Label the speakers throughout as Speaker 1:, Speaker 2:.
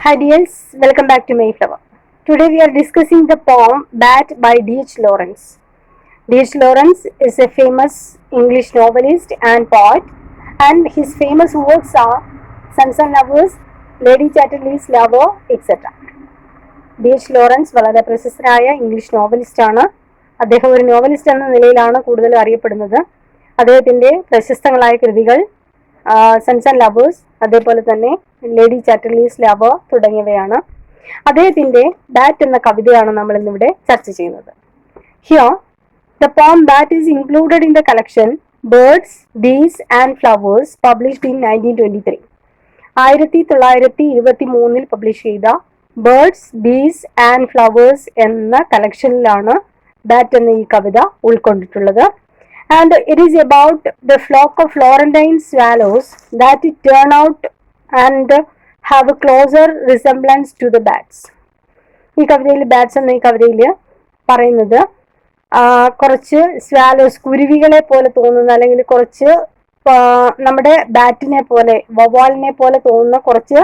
Speaker 1: Hi dears, welcome back to Mayflower. Today we are discussing the poem Bat by D.H. Lawrence. D.H. Lawrence is a famous English novelist and poet, and his famous works are Sons and Lovers, Lady Chatterley's Lover, etc. D.H. Lawrence വളരെ പ്രശസ്തനായ English നോവലിസ്റ്റാണ്. അദ്ദേഹം ഒരു novelist എന്ന നിലയിലാണ് കൂടുതൽ അറിയപ്പെടുന്നത്. അദ്ദേഹത്തിൻ്റെ പ്രശസ്തങ്ങളായ കൃതികൾ സൺസ് ആൻഡ് ലവേഴ്സ്, അതേപോലെ തന്നെ ലേഡി ചാറ്റർലീസ് ലവർ തുടങ്ങിയവയാണ്. അദ്ദേഹത്തിൻ്റെ ബാറ്റ് എന്ന കവിതയാണ് നമ്മൾ ഇന്നിവിടെ ചർച്ച ചെയ്യുന്നത്. Here the poem bat is included in the collection birds, bees and flowers published in 1923. 1923 publish ചെയ്ത ബേർഡ്സ്, ബീസ് ആൻഡ് ഫ്ലവേഴ്സ് എന്ന കളക്ഷനിലാണ് ബാറ്റ് എന്ന ഈ കവിത ഉൾക്കൊണ്ടിട്ടുള്ളത്. And it is about the flock of Florentine swallows that turn out and have a closer resemblance to the bats. ഈ കവിതയിൽ bats എന്ന ഈ കവിതയിൽ പറയുന്നത് കുറച്ച് സ്വാലോസ്, കുരുവികളെ പോലെ തോന്നുന്ന, അല്ലെങ്കിൽ കുറച്ച് നമ്മുടെ ബാറ്റിനെ പോലെ, വവ്വാലിനെ പോലെ തോന്നുന്ന കുറച്ച്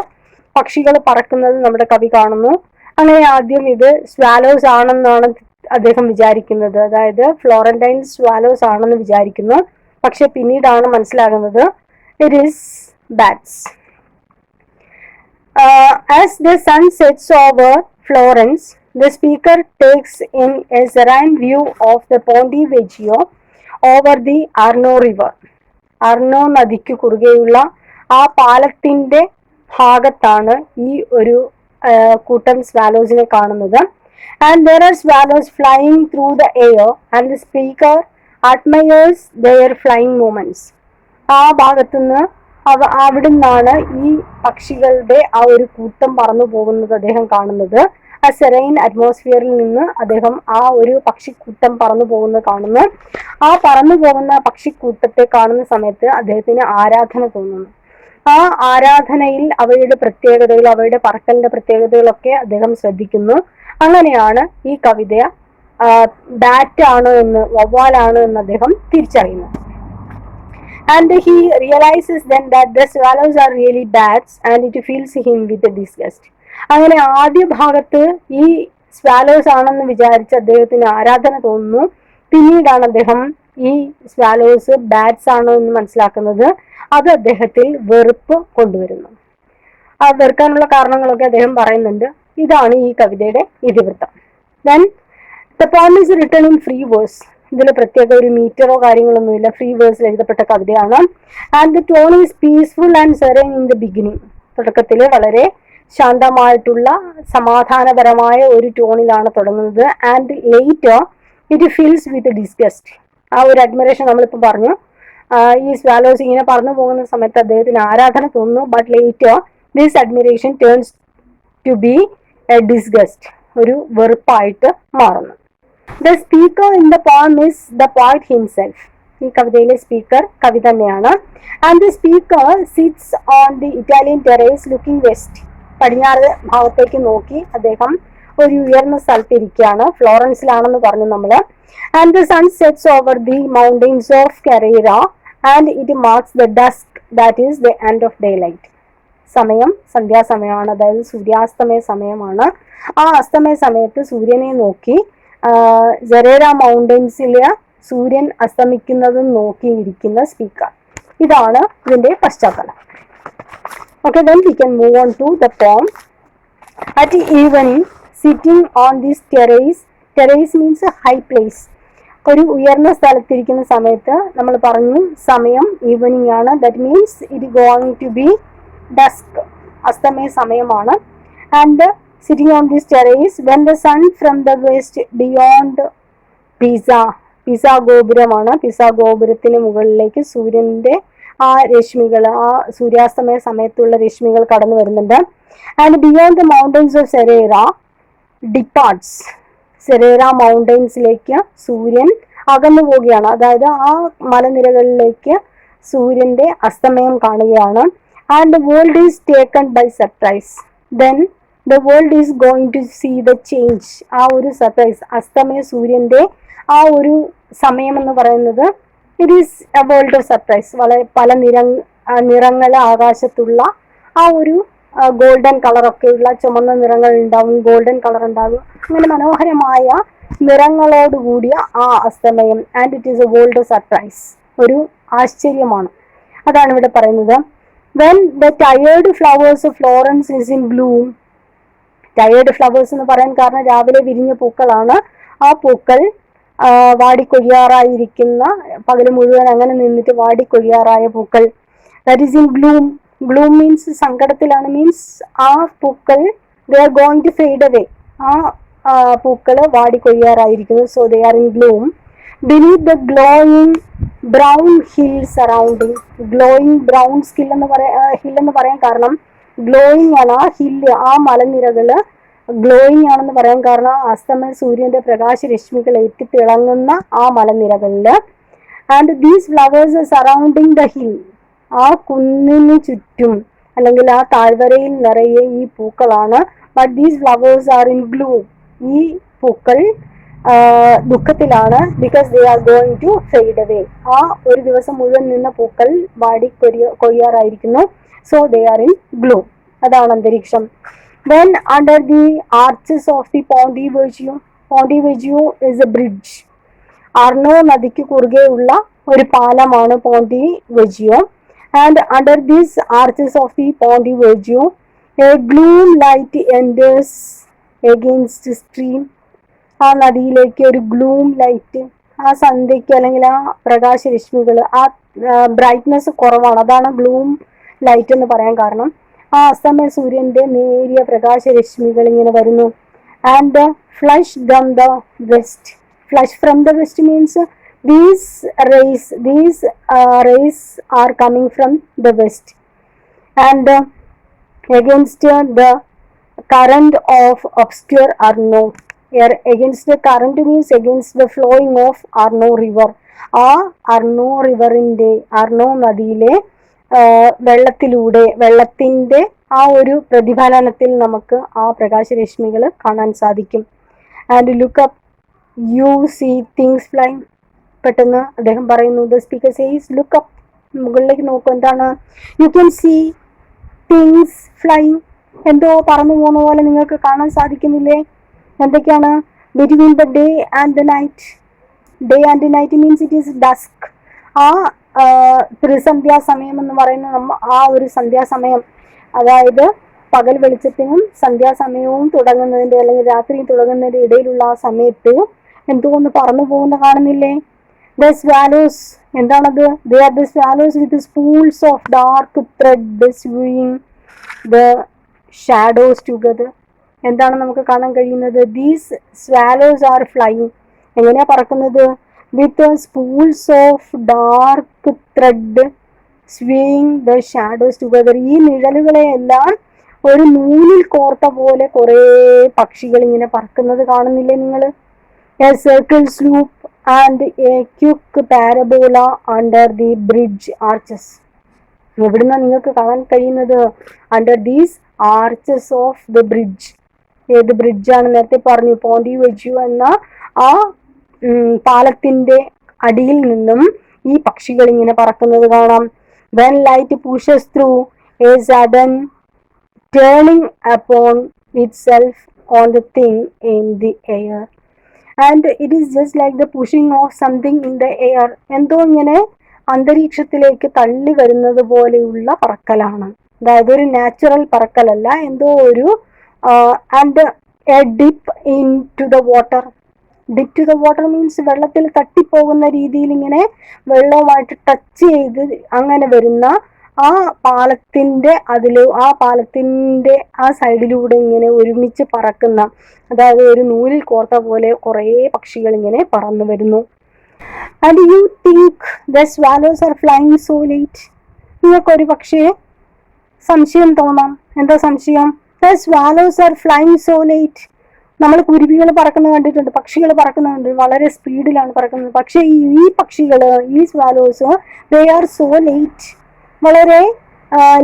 Speaker 1: പക്ഷികൾ പറക്കുന്നത് നമ്മുടെ കവി കാണുന്നു. അങ്ങനെ ആദ്യം ഇത് സ്വാലോസ് ആണെന്നാണ് അദ്ദേഹം വിചാരിക്കുന്നത്, അതായത് ഫ്ലോറന്റൈൻ സ്വാലോസ് ആണെന്ന് വിചാരിക്കുന്നു. പക്ഷെ പിന്നീടാണ് മനസ്സിലാകുന്നത് it is bats. As the sun sets over Florence, the speaker takes in a serene view of the Ponte Vecchio over the Arno river. Arno നദിക്ക് കുറുകെയുള്ള ആ പാലത്തിന്റെ ഭാഗത്താണ് ഈ ഒരു കൂട്ടം സ്വാലോസിനെ കാണുന്നത്. And there are swallows flying through the air and the speaker admires their flying movements. ആ ഭാഗത്തുനിന്ന് അവിടെ നിന്നാണ് ഈ പക്ഷികളുടെ ആ ഒരു കൂട്ടം പറന്നു പോകുന്നത് അദ്ദേഹം കാണുന്നത്. ആ സെറൈൻ അറ്റ്മോസ്ഫിയറിൽ നിന്ന് അദ്ദേഹം ആ ഒരു പക്ഷിക്കൂട്ടം പറന്നു പോകുന്നത് കാണുന്നു. ആ പറന്നു പോകുന്ന പക്ഷിക്കൂട്ടത്തെ കാണുന്ന സമയത്ത് അദ്ദേഹത്തിന് ആരാധന തോന്നുന്നു. ആ ആരാധനയിൽ അവയുടെ പ്രത്യേകതകൾ, അവയുടെ പറക്കലിന്റെ പ്രത്യേകതകളൊക്കെ അദ്ദേഹം ശ്രദ്ധിക്കുന്നു. അങ്ങനെയാണ് ഈ കവിത ബാറ്റ് ആണ് എന്ന്, വവ്വാലാണ് എന്ന് അദ്ദേഹം തിരിച്ചറിയുന്നത്. And he realizes then that the swallows are really bats and it fills him with a disgust. അങ്ങനെ ആദ്യ ഭാഗത്ത് ഈ സ്വാലോസ് ആണെന്ന് വിചാരിച്ച് അദ്ദേഹത്തിന് ആരാധന തോന്നുന്നു. പിന്നീടാണ് അദ്ദേഹം ഈ സ്വാലോസ് ബാറ്റ്സ് ആണോ എന്ന് മനസ്സിലാക്കുന്നത്. അത് അദ്ദേഹത്തിൽ വെറുപ്പ് കൊണ്ടുവരുന്നു. ആ വെറുക്കാനുള്ള കാരണങ്ങളൊക്കെ അദ്ദേഹം പറയുന്നുണ്ട്. ഇതാണ് ഈ കവിതയുടെ ഇതിവൃത്തം. Then the poem is written in free verse. ഇതിൽ പ്രത്യേക ഒരു മീറ്ററോ കാര്യങ്ങളൊന്നുമില്ല, ഫ്രീ വേഴ്സിൽ എഴുതപ്പെട്ട കവിതയാണ്. And the tone is peaceful and serene in the beginning. തുടക്കത്തിൽ വളരെ ശാന്തമായിട്ടുള്ള സമാധാനപരമായ ഒരു ടോണിലാണ് തുടങ്ങുന്നത്. And later it feels with disgust. ആ ഒരു അഡ്മിറേഷൻ നമ്മളിപ്പോൾ പറഞ്ഞു. ഈ സ്വാലോസ് ഇങ്ങനെ പറന്നു പോകുന്ന സമയത്ത് അദ്ദേഹത്തിന് ആരാധന തോന്നുന്നു. But later this admiration turns to be a disgust, ഒരു വെറുപ്പായിട്ട് മാറുന്നു. The speaker in the poem is the poet himself. ഈ കവിതയിലെ സ്പീക്കർ കവി തന്നെയാണ്. And the speaker sits on the Italian terrace looking west. പടിഞ്ഞാറ് ഭാഗത്തേക്ക് നോക്കി അദ്ദേഹം ഒരു ഉയർന്ന സ്ഥലത്ത് ഇരിക്കുകയാണ്. ഫ്ലോറൻസിലാണെന്ന് പറഞ്ഞു നമ്മൾ. And the sun sets over the mountains of Carrara and it marks the dusk that is the end of daylight. സമയം സന്ധ്യാസമയമാണ്, അതായത് സൂര്യാസ്തമയ സമയമാണ്. ആ അസ്തമയ സമയത്ത് സൂര്യനെ നോക്കി ജെറേര മൗണ്ടൻസിലെ സൂര്യൻ അസ്തമിക്കുന്നതും നോക്കിയിരിക്കുന്ന സ്പീക്കർ. ഇതാണ് ഇതിന്റെ പശ്ചാത്തലം. Okay, then we can move on to the poem. At evening, sitting on this terrace, terrace means a high place. ഒരു ഉയർന്ന സ്ഥലത്തിരിക്കുന്ന സമയത്ത് നമ്മൾ പറഞ്ഞു സമയം ഈവനിങ് ആണ്. That means it going to be dusk, അസ്തമയ സമയമാണ്. And sitting on this terrace when the sun from the west beyond Pisa ഗോപുരമാണ്. പിസ ഗോപുരത്തിന് മുകളിലേക്ക് സൂര്യന്റെ ആ രശ്മികൾ, ആ സൂര്യാസ്തമയ സമയത്തുള്ള രശ്മികൾ കടന്നു വരുന്നുണ്ട്. And beyond the mountains of Carrara departs. Carrara മൗണ്ടൻസിലേക്ക് സൂര്യൻ അകന്നു പോവുകയാണ്, അതായത് ആ മലനിരകളിലേക്ക് സൂര്യന്റെ അസ്തമയം കാണുകയാണ്. And the world is taken by surprise. Then the world is going to see the change. ആ ഒരു സർപ്രൈസ്, അസ്തമയ സൂര്യന്റെ ആ ഒരു സമയം എന്ന് പറയുന്നത് it is a world of surprise. വളരെ പല നിറങ്ങൾ ആകാശത്തുള്ള ആ ഒരു ഗോൾഡൻ കളറൊക്കെയുള്ള ചുമന്ന നിറങ്ങൾ ഉണ്ടാവും, ഗോൾഡൻ കളർ ഉണ്ടാകും, അങ്ങനെ മനോഹരമായ നിറങ്ങളോട് കൂടിയ ആ അസ്തമയം. And it is a world surprise, ഒരു ആശ്ചര്യമാണ്. അതാണ് ഇവിടെ പറയുന്നത്. When the tired flowers of Florence is in bloom. Tired flowers എന്ന് പറയാൻ കാരണം രാവിലെ വിരിഞ്ഞ പൂക്കളാണ്. ആ പൂക്കൾ വാടിക്കൊഴിയാറായിരിക്കുന്ന, പകല് മുഴുവൻ അങ്ങനെ നിന്നിട്ട് വാടിക്കൊഴിയാറായ പൂക്കൾ. That is in bloom. Bloom means സങ്കടത്തിലാണ്, മീൻസ് ആ പൂക്കൾ they are going to fade away. ആ പൂക്കള് വാടിക്കൊഴിയാറായിരിക്കുന്നു. So they are in bloom. Beneath the glowing brown hill surrounding. Glowing brown ഹില്ലെന്ന് പറയാൻ കാരണം ഗ്ലോയിങ് ആണ് ആ ഹില്ല്, ആ മലനിരകള് ഗ്ലോയിങ് ആണെന്ന് പറയാൻ കാരണം അസ്തമയ സൂര്യന്റെ പ്രകാശരശ്മികൾ തിളങ്ങുന്ന ആ മലനിരകളില്. And these flowers surrounding the hill. ആ കുന്നിന് ചുറ്റും അല്ലെങ്കിൽ ആ താഴ്വരയിൽ നിറയെ ഈ പൂക്കളാണ്. But these flowers are in gloom. ഈ പൂക്കൾ ദുഃഖത്തിലാണ്. Because they are going to fade away. ആ ഒരു ദിവസം മുഴുവൻ നിന്ന പൂക്കൾ കൊയ്യാറായിരിക്കുന്നു. So they are in gloom. അതാണ് അന്തരീക്ഷം. Then under the arches of the Ponte Vecchio. Ponte Vecchio is a bridge. Arno നദിക്ക് കുറുകെയുള്ള ഒരു പാലമാണ് Ponte Vecchio. And under these arches of the Ponte Vecchio a gloom light wanders against stream. ആ നദിയിലേക്ക് ഒരു gloom light, ആ സന്ധ്യയ്ക്ക് അല്ലെങ്കിൽ ആ പ്രകാശരശ്മികൾ, ആ ബ്രൈറ്റ്നെസ് കുറവാണ്, അതാണ് ഗ്ലൂം ലൈറ്റ് എന്ന് പറയാൻ കാരണം. ആ അസ്തമയ സൂര്യന്റെ നേരിയ പ്രകാശരശ്മികൾ ഇങ്ങനെ വരുന്നു. And flush from the west. Flush from the west means these rays are coming from the west. And against the current of obscure Arno. Against the current means against the flowing of Arno river. ആ അർണോ റിവറിന്റെ, അർണോ നദിയിലെ വെള്ളത്തിന്റെ ആ ഒരു പ്രതിഫലനത്തിൽ നമുക്ക് ആ പ്രകാശരശ്മികൾ കാണാൻ സാധിക്കും. And look up you see things flying. പെട്ടെന്ന് അദ്ദേഹം പറയുന്നു, the speaker says look up, മുകളിലേക്ക് നോക്കൂ. എന്താണ്? You can see things flying. എന്തോ പറന്നു പോകുന്ന പോലെ നിങ്ങൾക്ക് കാണാൻ സാധിക്കുന്നില്ലേ? എന്തൊക്കെയാണ്? Between the day and the night. Day and night means it is dusk. ആ ത്രിസന്ധ്യാസമയം എന്ന് പറയുന്ന ആ ഒരു സന്ധ്യാസമയം, അതായത് പകൽ വെളിച്ചത്തിനും സന്ധ്യാസമയവും തുടങ്ങുന്നതിന്റെ അല്ലെങ്കിൽ രാത്രിയും തുടങ്ങുന്നതിന്റെ ഇടയിലുള്ള ആ സമയത്ത് എന്തോന്ന് പറന്നു പോകുന്ന കാണുന്നില്ലേ? The swallows. എന്താണത്? They are the swallows with spools of dark thread swing the shadows together. എന്താണ് നമുക്ക് കാണാൻ കഴിയുന്നത്? These swallows are flying. എങ്ങനെയാ പറക്കുന്നത്? With spools of dark thread swing the shadows together. ഈ നിഴലുകളെയെല്ലാം ഒരു നൂലിൽ കോർത്ത പോലെ കുറെ പക്ഷികൾ ഇങ്ങനെ പറക്കുന്നത് കാണുന്നില്ലേ നിങ്ങൾ? A circle swoop and a quick parabola under the bridge arches. എവിടുന്ന നിങ്ങൾക്ക് കാണാൻ കഴിയുന്നത്? Under these arches of the bridge. ഏത് ബ്രിഡ്ജാണ്? നേരത്തെ പറഞ്ഞു, പോണ്ടി വെജിയോ എന്ന ആ പാലത്തിന്റെ അടിയിൽ നിന്നും ഈ പക്ഷികൾ ഇങ്ങനെ പറക്കുന്നത് കാണാം. When light pushes through a sudden turning upon itself on the thing in the air. And it is just like the pushing of something in the air. എന്തോ ഇങ്ങനെ അന്തരീക്ഷത്തിലേക്ക് തള്ളി വരുന്നത് പോലെയുള്ള പറക്കലാണ്. അതായത് ഒരു നാച്ചുറൽ പറക്കലല്ല, എന്തോ ഒരു and a dip into the water. Dip to the water means വെള്ളത്തിൽ തട്ടിപ്പോകുന്ന രീതിയിൽ ഇങ്ങനെ വെള്ളവുമായിട്ട് ടച്ച് ചെയ്ത് അങ്ങനെ വരുന്ന ആ പാലത്തിന്റെ ആ സൈഡിലൂടെ ഇങ്ങനെ ഒരുമിച്ച് പറക്കുന്ന, അതായത് ഒരു നൂലിൽ കോർത്ത പോലെ കുറേ പക്ഷികൾ ഇങ്ങനെ പറന്നു വരുന്നു. And you think the swallows are flying so late. നിങ്ങൾക്കൊരു പക്ഷേ സംശയം തോന്നാം. എന്താ സംശയം? The swallows are flying so late. നമ്മൾ കുരുവികൾ പറക്കുന്നത് കണ്ടിട്ടുണ്ട്, പക്ഷികൾ പറക്കുന്നുണ്ട്, വളരെ സ്പീഡിലാണ് പറക്കുന്നത്. പക്ഷേ ഈ പക്ഷികൾ, ഈ സ്വാലോസ്, ദേ ആർ സോ ലേറ്റ്. വളരെ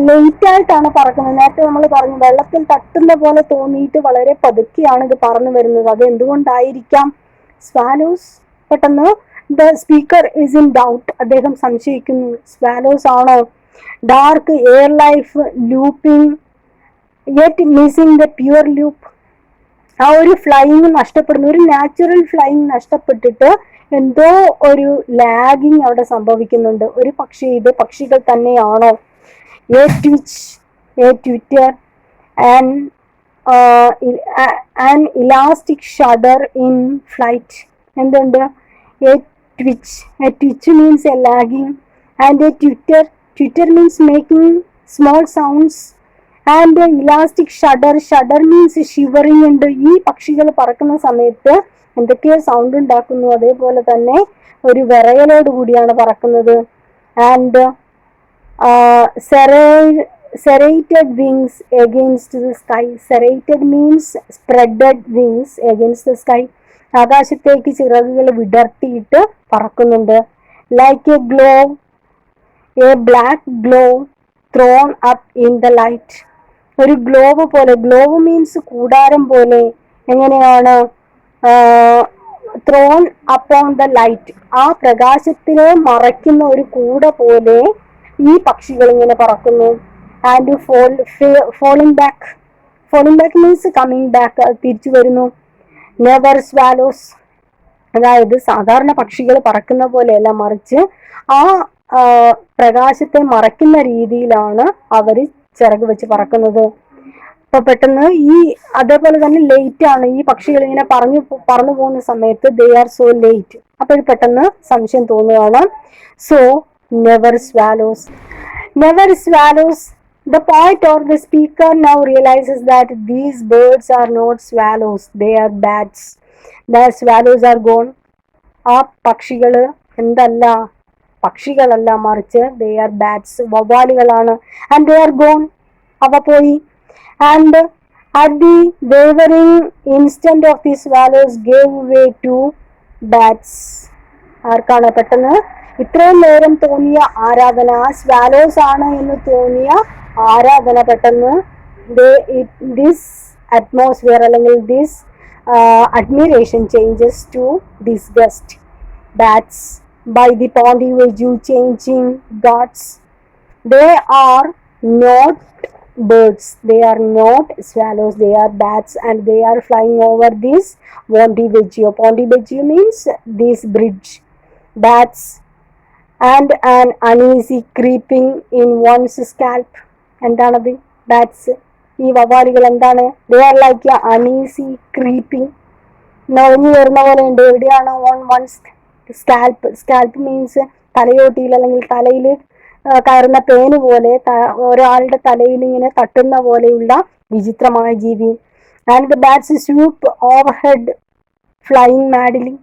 Speaker 1: ലേറ്റ് ആയിട്ടാണ് പറക്കുന്നത്. നേരത്തെ നമ്മൾ പറഞ്ഞു, വെള്ളത്തിൽ തട്ടുന്ന പോലെ തോന്നിയിട്ട് വളരെ പതുക്കെയാണ് ഇത് പറന്നു വരുന്നത്. അത് എന്തുകൊണ്ടായിരിക്കാം? സ്വാലോസ്. പെട്ടെന്ന് the speaker is in doubt. അദ്ദേഹം സംശയിക്കുന്നു, സ്വാലോസ് ആണോ? Dark air life looping yet missing the pure loop. ആ ഒരു ഫ്ലൈയിങ് നഷ്ടപ്പെടുന്നു, ഒരു നാച്ചുറൽ ഫ്ലൈയിങ് നഷ്ടപ്പെട്ടിട്ട് എന്തോ ഒരു ലാഗിങ് അവിടെ സംഭവിക്കുന്നുണ്ട്. ഒരു പക്ഷേ ഇത് പക്ഷികൾ തന്നെയാണോ? A twitch, a twitter and an elastic shudder in flight. എന്തുണ്ട്? A twitch, a twitch means a lagging, and a twitter, twitter means making small sounds, and elastic shudder, shudder means shivering ഉണ്ട്. ഈ പക്ഷികൾ പറക്കുന്ന സമയത്ത് എന്തൊക്കെയോ sound ഉണ്ടാക്കുന്നു, അതേപോലെ തന്നെ ഒരു വിറയലോട് കൂടിയാണ് പറക്കുന്നത്. And serrated wings against the sky. Serrated means spreaded wings against the sky. ആകാശത്തേക്ക് ചിറകുകൾ വിടർത്തിയിട്ട് പറക്കുന്നുണ്ട്. Like a glow, a black glow thrown up in the light. ഒരു ഗ്ലോവ് പോലെ, ഗ്ലോവ് മീൻസ് കൂടാരം പോലെ. എങ്ങനെയാണ്? ത്രോൺ അപ്പോൺ ദ ലൈറ്റ്, ആ പ്രകാശത്തിനെ മറയ്ക്കുന്ന ഒരു കൂട പോലെ ഈ പക്ഷികൾ ഇങ്ങനെ പറക്കുന്നു. And falling back, falling back means coming back, തിരിച്ചു വരുന്നു. നെവർ സ്വാലോസ്, അതായത് സാധാരണ പക്ഷികൾ പറക്കുന്ന പോലെയല്ല, മറിച്ച് ആ പ്രകാശത്തെ മറയ്ക്കുന്ന രീതിയിലാണ് അവർ ചിറക് വെച്ച് പറക്കുന്നത്. അപ്പൊ പെട്ടെന്ന് ഈ അതേപോലെ തന്നെ ലേറ്റ് ആണ്, ഈ പക്ഷികൾ ഇങ്ങനെ പറന്നു പോകുന്ന സമയത്ത് ദേ ആർ സോ ലേറ്റ്. അപ്പോൾ പെട്ടെന്ന് സംശയം തോന്നുകയാണ്. So never swallows, never swallows. The poet or the speaker now realizes that these birds are not swallows, they are bats. The swallows are gone. ആ പക്ഷികൾ എന്തല്ല, പക്ഷികളല്ല, മറിച്ച് they are bats, വവ്വാലുകളാണ്. And they are gone, അവ പോയി. And at the wavering instant of the swallows gave way to bats. ആർക്കാണ് പെട്ടെന്ന് ഇത്രയും നേരം തോന്നിയ ആരാധന, സ്വാലോസ് ആണ് എന്ന് തോന്നിയ ആരാധന പെട്ടെന്ന് ദിസ് അറ്റ്മോസ്ഫിയർ അല്ലെങ്കിൽ this admiration changes to disgust. Bats by the Pontivegio changing gods. They are not birds, they are not swallows, they are bats, and they are flying over this Pontivegio. Pontivegio means this bridge. Bats and an uneasy creeping in one's scalp. എന്താണത്? Bats, ഈ വവ്വാലുകൾ എന്താണ്? They are like a uneasy creeping, നുഴഞ്ഞു വരുന്ന പോലെ ഉണ്ട്. എവിടെയാണ്? On one's scalp. Scalp means തലയോട്ടിയിൽ അല്ലെങ്കിൽ തലയിൽ കയറുന്ന പേന് പോലെ, ഒരാളുടെ തലയിൽ ഇങ്ങനെ തട്ടുന്ന പോലെയുള്ള വിചിത്രമായ ജീവി. And the bats swoop over head flying madly.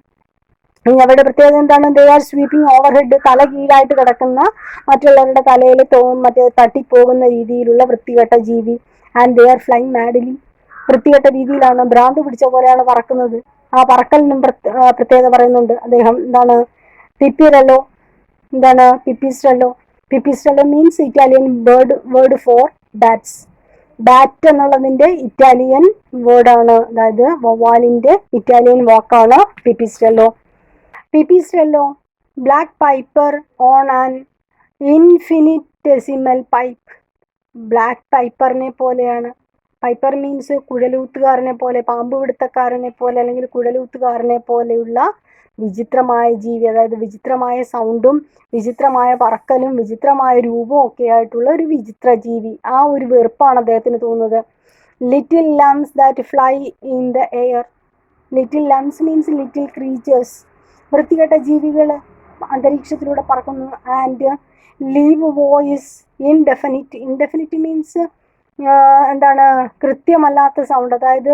Speaker 1: അവരുടെ പ്രത്യേകത എന്താണ്? They are sweeping over head, തല കീഴായിട്ട് കിടക്കുന്ന മറ്റുള്ളവരുടെ തലയിൽ മറ്റേ തട്ടിപ്പോകുന്ന രീതിയിലുള്ള വൃത്തികെട്ട ജീവി. ആൻഡ് ദേ ആർ ഫ്ലൈയിങ് മാഡിലി, വൃത്തികെട്ട രീതിയിലാണ്, ഭ്രാന്ത് പിടിച്ച പോലെയാണ് പറക്കുന്നത്. ആ പറക്കലിനും പ്രത്യേകത പറയുന്നുണ്ട് അദ്ദേഹം. എന്താണ്? പിപ്പിറല്ലോ, എന്താണ്? Pipistrello. Pipistrello means Italian word for bats. Bat എന്നുള്ളതിന്റെ ഇറ്റാലിയൻ വേർഡാണ്, അതായത് വവ്വാലിന്റെ ഇറ്റാലിയൻ വാക്കാണ് pipistrello. Pipistrello, black piper on an infinitesimal pipe. Black പൈപ്പറിനെ പോലെയാണ്. പൈപ്പർ മീൻസ് കുഴലൂത്തുകാരനെ പോലെ, പാമ്പ് പിടുത്തക്കാരനെ പോലെ അല്ലെങ്കിൽ കുഴലൂത്തുകാരനെ പോലെയുള്ള വിചിത്രമായ ജീവി, അതായത് വിചിത്രമായ സൗണ്ടും വിചിത്രമായ പറക്കലും വിചിത്രമായ രൂപവും ഒക്കെ ആയിട്ടുള്ള ഒരു വിചിത്ര ജീവി. ആ ഒരു വെറുപ്പാണ് അദ്ദേഹത്തിന് തോന്നുന്നത്. Little lumps that fly in the air. Little lumps means little creatures, വൃത്തികെട്ട ജീവികൾ അന്തരീക്ഷത്തിലൂടെ പറക്കുന്നു. And leave voice indefinite. Indefinite means എന്താണ്? കൃത്യമല്ലാത്ത സൗണ്ട്, അതായത്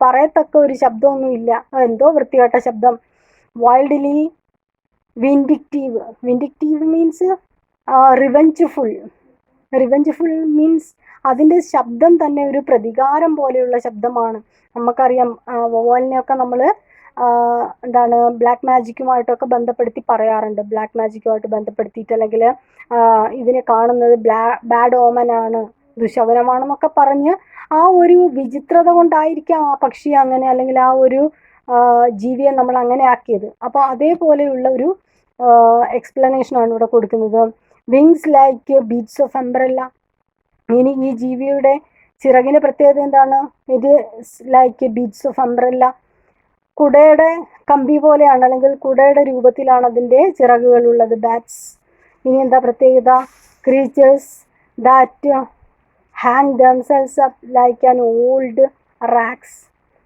Speaker 1: പറയത്തക്ക ഒരു ശബ്ദമൊന്നും ഇല്ല, എന്തോ വൃത്തികെട്ട ശബ്ദം. Wildly vindictive. Vindictive means റിവെഞ്ച്ഫുൾ. റിവെഞ്ച്ഫുൾ means അതിൻ്റെ ശബ്ദം തന്നെ ഒരു പ്രതികാരം പോലെയുള്ള ശബ്ദമാണ്. നമുക്കറിയാം വവ്വാലിനെയൊക്കെ നമ്മൾ എന്താണ് ബ്ലാക്ക് മാജിക്കുമായിട്ടൊക്കെ ബന്ധപ്പെടുത്തി പറയാറുണ്ട്. ബ്ലാക്ക് മാജിക്കുമായിട്ട് ബന്ധപ്പെടുത്തിയിട്ട് അല്ലെങ്കിൽ ഇതിനെ കാണുന്നത് ബാഡ് ഓമനാണ്, ദുശകുനമാണെന്നൊക്കെ പറഞ്ഞ് ആ ഒരു വിചിത്രത കൊണ്ടായിരിക്കാം ആ പക്ഷി അങ്ങനെ, അല്ലെങ്കിൽ ആ ഒരു ജീവിയെ നമ്മൾ അങ്ങനെ ആക്കിയത്. അപ്പോൾ അതേപോലെയുള്ള ഒരു എക്സ്പ്ലനേഷനാണ് ഇവിടെ കൊടുക്കുന്നത്. Wings like beads of umbrella. ഇനി ഈ ജീവിയുടെ ചിറകിൻ്റെ പ്രത്യേകത എന്താണ്? ഇത് ലൈക്ക് ബീഡ്സ് ഓഫ് അംബ്രല്ല, കുടയുടെ കമ്പി പോലെയാണ്, അല്ലെങ്കിൽ കുടയുടെ രൂപത്തിലാണ് അതിൻ്റെ ചിറകുകളുള്ളത്, ബാറ്റ്സ്. ഇനി എന്താ പ്രത്യേകത? Creatures that hang themselves up like an old rags.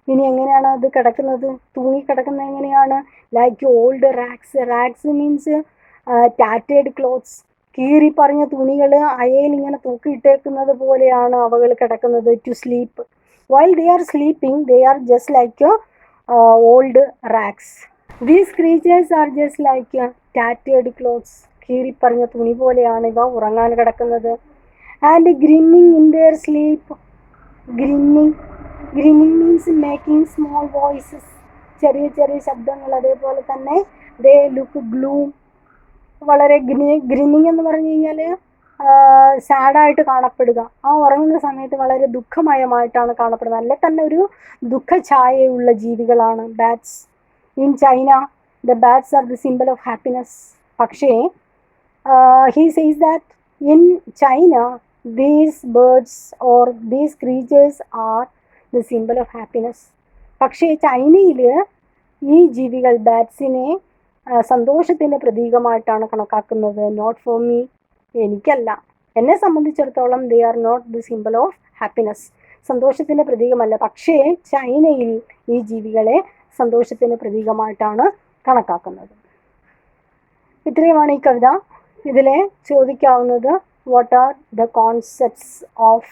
Speaker 1: ഇനി എങ്ങനെയാണ് അത് കിടക്കുന്നത്? തൂങ്ങി കിടക്കുന്നത് എങ്ങനെയാണ്? Like old rags. Rags means ടാറ്റേഡ് ക്ലോത്ത്സ്. കീറി പറഞ്ഞ തുണികൾ അയയിൽ ഇങ്ങനെ തൂക്കിയിട്ടേക്കുന്നത് പോലെയാണ് അവകൾ കിടക്കുന്നത്. To sleep. While they are sleeping they are just like old rags. These creatures are just like ടാറ്റേഡ് ക്ലോത്ത്സ്. കീറി പറഞ്ഞ തുണി പോലെയാണ് ഇവ ഉറങ്ങാൻ കിടക്കുന്നത്. And grinning in their sleep. Grinning means making small voices, ചെറിയ ചെറിയ ശബ്ദങ്ങൾ. അതേപോലെ തന്നെ ദേ ലുക്ക് ഗ്ലൂം. വളരെ ഗ്രിന്നിങ് എന്ന് പറഞ്ഞു കഴിഞ്ഞാൽ സാഡായിട്ട് കാണപ്പെടുക. ആ ഉറങ്ങുന്ന സമയത്ത് വളരെ ദുഃഖമയമായിട്ടാണ് കാണപ്പെടുന്നത്. അല്ലെ തന്നെ ഒരു ദുഃഖഛായയുള്ള ജീവികളാണ് bats. In China the bats are the symbol of happiness. പക്ഷേ he says that in China these birds or these creatures are the symbol of happiness. പക്ഷേ ചൈനയിൽ ഈ ജീവികൾ ബാറ്റ്സിനെ സന്തോഷത്തിൻ്റെ പ്രതീകമായിട്ടാണ് കണക്കാക്കുന്നത്. നോട്ട് ഫോർ മീ, എനിക്കല്ല, എന്നെ സംബന്ധിച്ചിടത്തോളം they are not the symbol of happiness, സന്തോഷത്തിൻ്റെ പ്രതീകമല്ല. പക്ഷേ ചൈനയിൽ ഈ ജീവികളെ സന്തോഷത്തിൻ്റെ പ്രതീകമായിട്ടാണ് കണക്കാക്കുന്നത്. ഇത്രയുമാണ് ഈ കവിത. ഇതിലെ ചോദിക്കാവുന്നത് what are the concepts of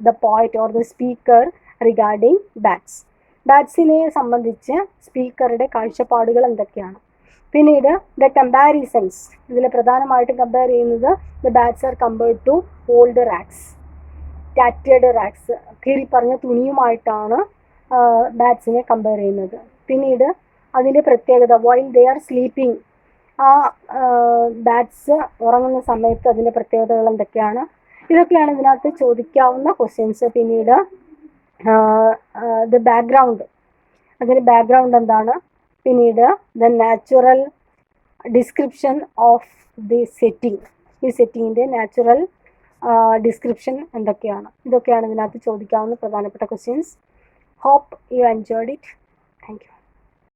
Speaker 1: the poet or the speaker regarding bats. ബാറ്റ്സിനെ സംബന്ധിച്ച് സ്പീക്കറുടെ കാഴ്ചപ്പാടുകൾ എന്തൊക്കെയാണ്. പിന്നീട് ദ കമ്പാരിസൺസ്. ഇതിൽ പ്രധാനമായിട്ടും കമ്പയർ ചെയ്യുന്നത് the bats are compared to old rags, ടാറ്റേഡ് റാക്സ്, കീറി പറഞ്ഞ തുണിയുമായിട്ടാണ് ബാറ്റ്സിനെ കമ്പയർ ചെയ്യുന്നത്. പിന്നീട് അതിൻ്റെ പ്രത്യേകത, വൈൽ ദേ ആർ സ്ലീപ്പിംഗ്, ആ ബാറ്റ്സ് ഉറങ്ങുന്ന സമയത്ത് അതിൻ്റെ പ്രത്യേകതകൾ എന്തൊക്കെയാണ്. ഇതൊക്കെയാണ് ഇതിനകത്ത് ചോദിക്കാവുന്ന ക്വസ്റ്റ്യൻസ്. പിന്നീട് ദ ബാക്ക്ഗ്രൗണ്ട്, അതിൻ്റെ ബാക്ക്ഗ്രൗണ്ട് എന്താണ്. പിന്നീട് the natural description of the setting, ഈ സെറ്റിങ്ങിൻ്റെ നാച്ചുറൽ ഡിസ്ക്രിപ്ഷൻ എന്തൊക്കെയാണ്. ഇതൊക്കെയാണ് ഇതിനകത്ത് ചോദിക്കാവുന്ന പ്രധാനപ്പെട്ട questions. Hope you enjoyed it. Thank U.